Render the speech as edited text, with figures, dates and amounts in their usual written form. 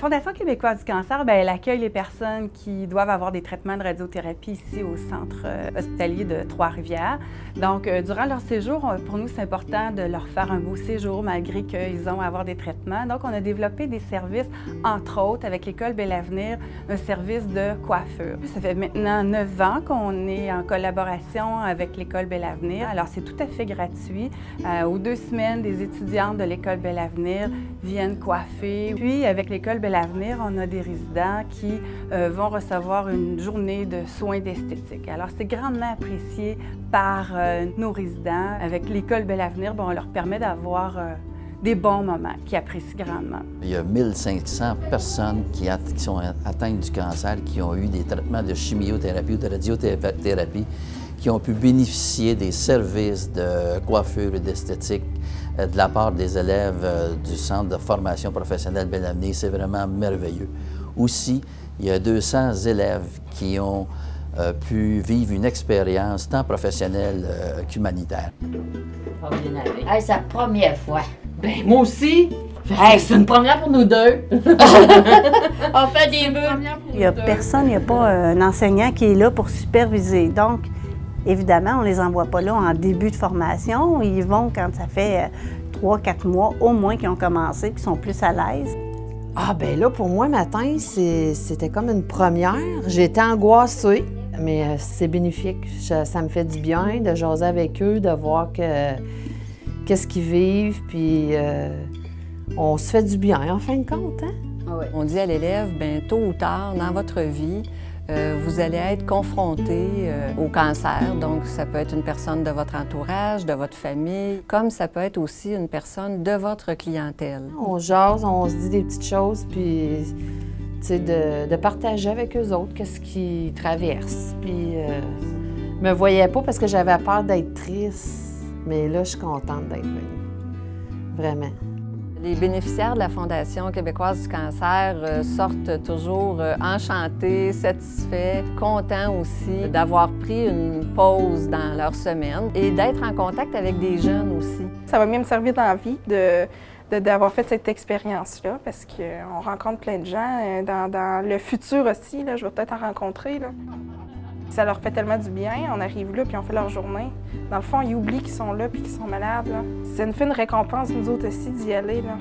Fondation québécoise du cancer, elle accueille les personnes qui doivent avoir des traitements de radiothérapie ici au centre hospitalier de Trois-Rivières. Donc, durant leur séjour, pour nous, c'est important de leur faire un beau séjour malgré qu'ils ont à avoir des traitements. Donc, on a développé des services, entre autres, avec l'École Bel Avenir, un service de coiffure. Ça fait maintenant 9 ans qu'on est en collaboration avec l'École Bel Avenir. Alors, c'est tout à fait gratuit. Aux 2 semaines, des étudiantes de l'École Bel Avenir viennent coiffer. Puis, avec l'École Bel Avenir, on a des résidents qui vont recevoir une journée de soins d'esthétique. Alors, c'est grandement apprécié par nos résidents. Avec l'École Bel Avenir, on leur permet d'avoir des bons moments, qu'ils apprécient grandement. Il y a 1500 personnes qui sont atteintes du cancer, qui ont eu des traitements de chimiothérapie ou de radiothérapie, qui ont pu bénéficier des services de coiffure et d'esthétique de la part des élèves du Centre de formation professionnelle Bel Avenir. C'est vraiment merveilleux. Aussi, il y a 200 élèves qui ont pu vivre une expérience tant professionnelle qu'humanitaire. Hey, c'est la première fois. Ben, moi aussi. Hey, c'est une première pour nous deux. On fait des vœux. Il n'y a personne, il n'y a pas un enseignant qui est là pour superviser. Donc, évidemment, on ne les envoie pas là en début de formation. Ils vont quand ça fait 3-4 mois au moins qu'ils ont commencé, qu'ils sont plus à l'aise. Ah ben là, pour moi, matin, c'était comme une première. J'étais angoissée, mais c'est bénéfique. Ça me fait du bien de jaser avec eux, de voir qu'est-ce qu'ils vivent, puis on se fait du bien, en fin de compte, hein? Oui. On dit à l'élève, bien, tôt ou tard, dans votre vie, vous allez être confronté au cancer. Donc, ça peut être une personne de votre entourage, de votre famille, comme ça peut être aussi une personne de votre clientèle. On jase, on se dit des petites choses, puis tu sais, de partager avec eux autres qu'est-ce qu'ils traversent. Puis, je me voyais pas parce que j'avais peur d'être triste, mais là, je suis contente d'être venue. Vraiment. Les bénéficiaires de la Fondation québécoise du cancer sortent toujours enchantés, satisfaits, contents aussi d'avoir pris une pause dans leur semaine et d'être en contact avec des jeunes aussi. Ça va même me servir dans la vie d'avoir fait cette expérience-là parce qu'on rencontre plein de gens. Dans le futur aussi, là, je vais peut-être en rencontrer. Là. Ça leur fait tellement du bien, on arrive là puis on fait leur journée. Dans le fond, ils oublient qu'ils sont là puis qu'ils sont malades. Ça nous fait une récompense, nous autres aussi, d'y aller. Là.